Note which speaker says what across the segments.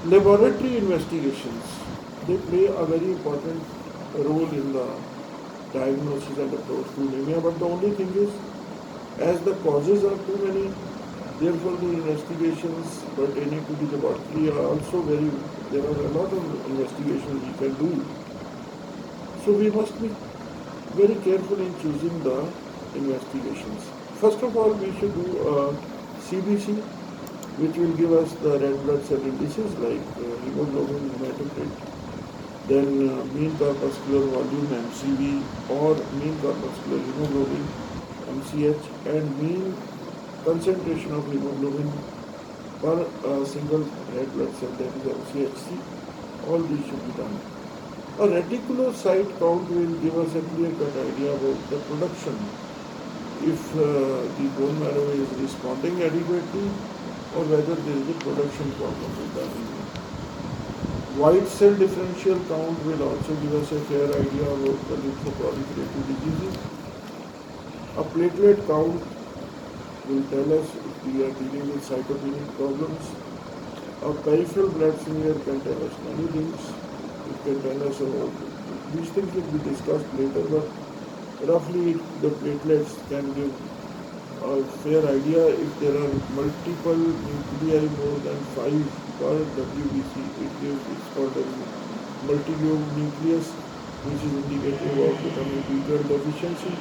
Speaker 1: Laboratory investigations, they play a very important role in the diagnosis and approach to anemia, but the only thing is, as the causes are too many, therefore the investigations pertaining to the laboratory are also there are a lot of investigations we can do. So we must be very careful in choosing the investigations. First of all, we should do a CBC, which will give us the red blood cell indices like hemoglobin, hematocrit, then mean corpuscular volume MCV or mean corpuscular hemoglobin MCH and mean concentration of hemoglobin per single red blood cell, that is MCHC. All these should be done. A reticulocyte count will give us a clear-cut idea about the production, if the bone marrow is responding adequately or whether there is a production problem with the anemia. White cell differential count will also give us a fair idea about the lymphoproliferative diseases. A platelet count will tell us if we are dealing with cytopenic problems. A peripheral blood smear can tell us many things. It can tell us about these things will be discussed later, but roughly the platelets can give a fair idea if there are multiple nuclei more than 5 per WBC. It's called a multilobe nucleus, which is indicative of vitamin B12 deficiency.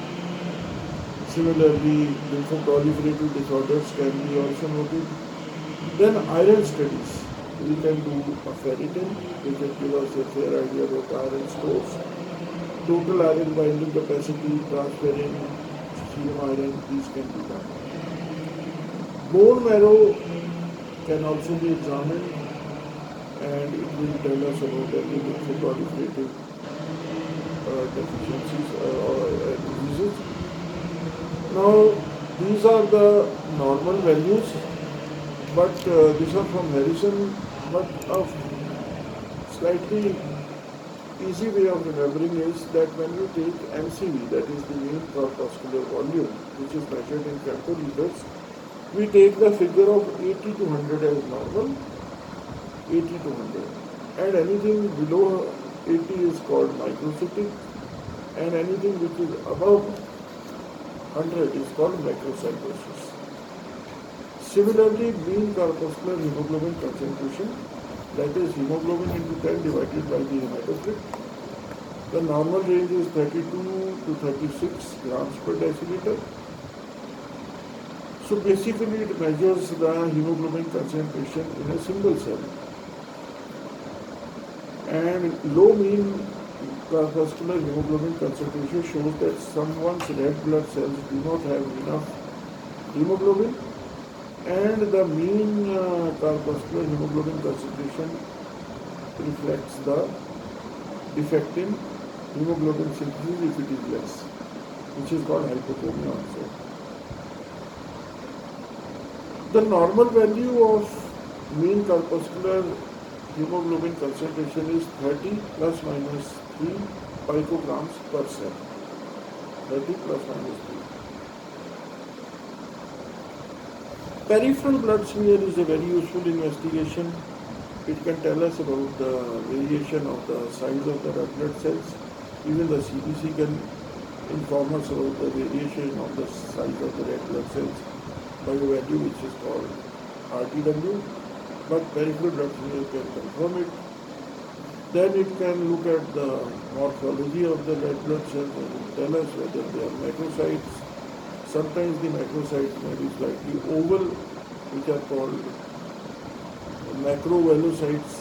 Speaker 1: Similarly, lymphoproliferative disorders can be also noted. Then iron studies. We can do a ferritin, which will give us a fair idea about iron stores. Total iron binding capacity, transferrin, serum iron, these can be done. Bone marrow can also be examined and it will tell us about any lymphoproliferative deficiencies or diseases. Now, these are the normal values, but these are from Harrison, but a slightly easy way of remembering is that when you take MCV, that is the mean corpuscular volume, which is measured in femtoliters, we take the figure of 80 to 100 as normal, 80 to 100, and anything below 80 is called microcytic, and anything which is above 100 is called macrocytosis. Similarly, mean corpuscular hemoglobin concentration, that is hemoglobin into 10 divided by the hematocrit. The normal range is 32 to 36 grams per deciliter. So basically it measures the hemoglobin concentration in a single cell. And low mean corpuscular hemoglobin concentration shows that someone's red blood cells do not have enough hemoglobin, and the mean corpuscular hemoglobin concentration reflects the defect in hemoglobin synthesis if it is less, which is called hypothermia also. The normal value of mean corpuscular hemoglobin concentration is 30 plus minus 3 picograms per cell. 30 plus minus 3. Peripheral blood smear is a very useful investigation. It can tell us about the variation of the size of the red blood cells. Even the CBC can inform us about the variation of the size of the red blood cells by a value which is called RTW, but peripheral blood smear can confirm it. Then it can look at the morphology of the red blood cells and tell us whether they are macrocytes. Sometimes the macrocytes may be slightly oval, which are called macrovalocytes.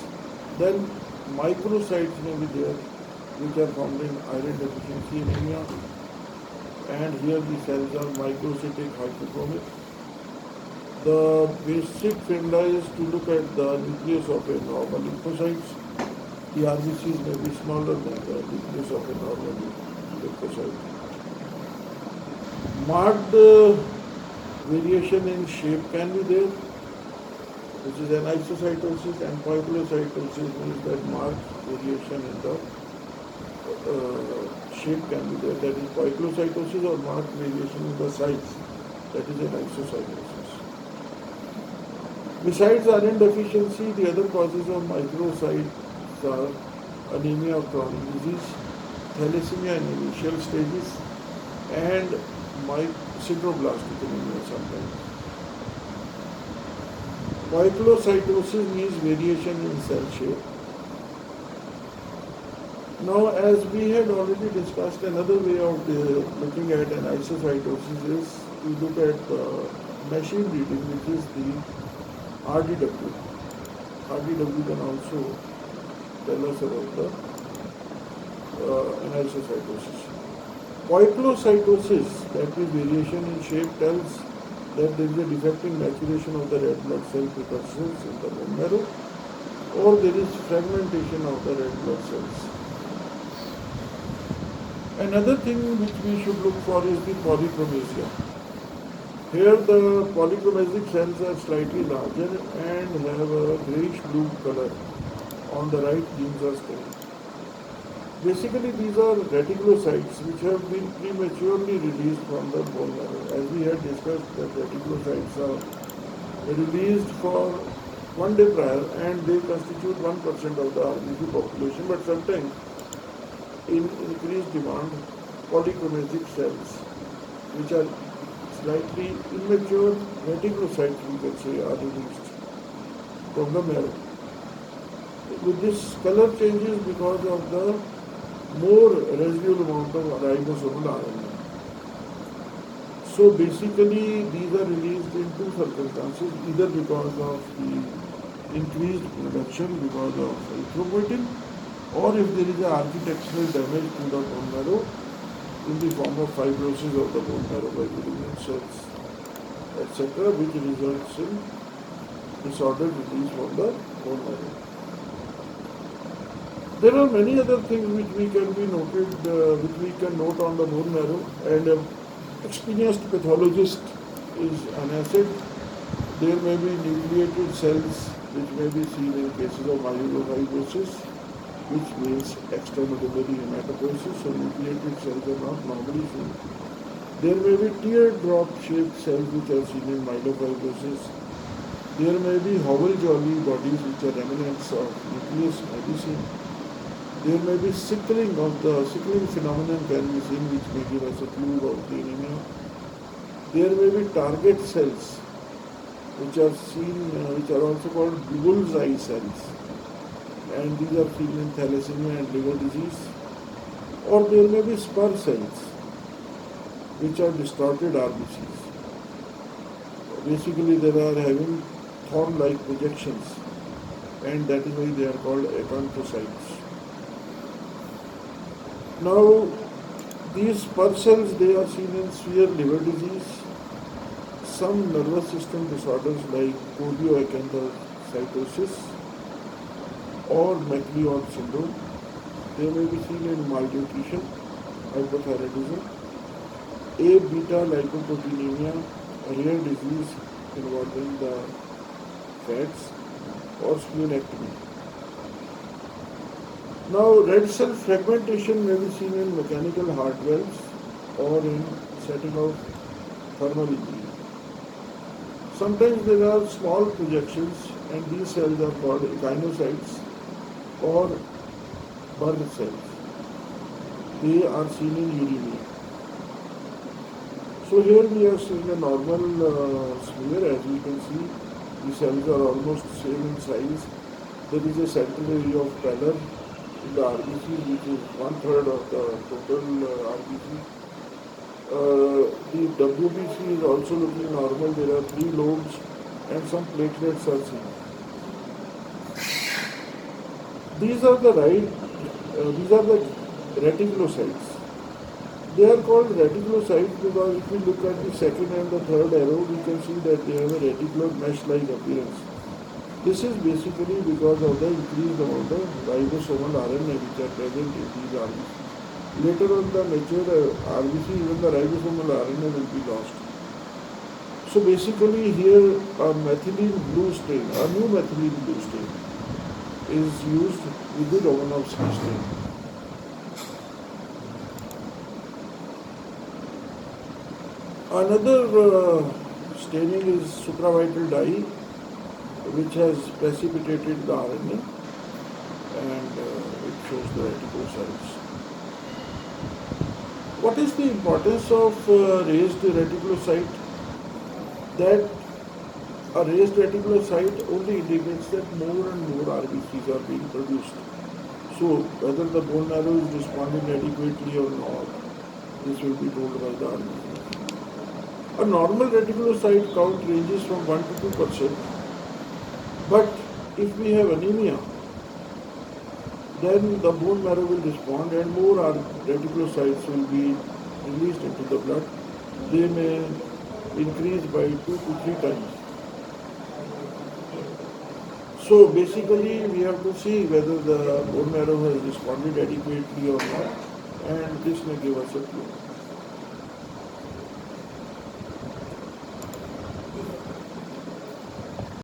Speaker 1: Then microcytes may be there, which are found in iron deficiency anemia. And here the cells are microcytic hypochromic. The basic formula is to look at the nucleus of a normal lymphocytes. The RBCs may be smaller than the nucleus of a normal lymphocyte. Marked variation in shape can be there, which is anisocytosis, and poikilocytosis means that marked variation in the shape can be there. That is poikilocytosis or marked variation in the size. That is anisocytosis. Besides iron deficiency, the other causes of microcytes are anemia of chronic disease, thalassemia in initial stages, and sideroblastic anemia sometimes. Poikilocytosis means variation in cell shape. Now, as we had already discussed, another way of looking at an isocytosis is to look at machine reading, which is the RDW. RDW can also tell us about the an isocytosis. Poikilocytosis, that is variation in shape, tells that there is a defect in maturation of the red blood cell precursors in the bone marrow, or there is fragmentation of the red blood cells. Another thing which we should look for is the polychromasia. Here the polychromasic cells are slightly larger and have a greyish blue color. On the right, genes are stained. Basically, these are reticulocytes which have been prematurely released from the bone marrow. As we had discussed, that reticulocytes are released for 1 day prior and they constitute 1% of the RBC population, but sometimes in increased demand, polychromasic cells, which are slightly immature reticulocytes, we can say, are released from the marrow. With this, color changes because of the more residual amount of ribosomal RNA. So basically, these are released in two circumstances, either because of the increased production because of erythropoietin, or if there is an architectural damage to the bone marrow in the form of fibrosis of the bone marrow by malignant cells, etc., which results in disordered release from the bone marrow. There are many other things which we can be noted, which we can note on the bone marrow, and an experienced pathologist is an asset. There may be nucleated cells which may be seen in cases of myelofibrosis, which means extramedullary hematopoiesis, so nucleated cells are not normally seen. There may be teardrop-shaped cells which are seen in myelofibrosis. There may be Howell-Jolly bodies which are remnants of nucleus may be seen. There may be sickling phenomenon can be seen, which may give us a clue about the anemia. There may be target cells which are seen, which are also called bullseye cells, and these are seen in thalassemia and liver disease. Or there may be spur cells which are distorted RBCs. Basically, they are having thorn-like projections, and that is why they are called acanthocytes. Now, these spur cells, they are seen in severe liver disease, some nervous system disorders like chorioacanthocytosis or McLeod syndrome. They may be seen in malnutrition, hypothyroidism, A-beta lipoproteinemia, a rare disease involving the fats, or splenectomy. Now, red cell fragmentation may be seen in mechanical heart valves or in setting of thermal injury. Sometimes there are small projections, and these cells are called echinocytes or Berg cells. They are seen in uremia. So here we are seeing a normal smear. As you can see, the cells are almost same in size. There is a central area of pallor in the RBC, which is 1/3 of the total RBC. The WBC is also looking normal. There are 3 lobes and some platelets are seen. These are the reticulocytes. They are called reticulocytes because if we look at the second and the third arrow, we can see that they have a reticular mesh-like appearance. This is basically because of the increased amount of ribosomal RNA which are present in these RBCs. Later on the mature RBC, even the ribosomal RNA will be lost. So basically here a methylene blue stain, a new methylene blue stain is used with the Romanovsky stain. Another staining is supravital dye. which has precipitated the RNA, and it shows the reticulocytes. What is the importance of raised reticulocyte? That a raised reticulocyte only indicates that more and more RBCs are being produced. So whether the bone marrow is responding adequately or not, this will be told by the RBC. A normal reticulocyte count ranges from 1 to 2%, but if we have anemia, then the bone marrow will respond and more reticulocytes will be released into the blood. They may increase by 2 to 3 times. So basically we have to see whether the bone marrow has responded adequately or not, and this may give us a clue.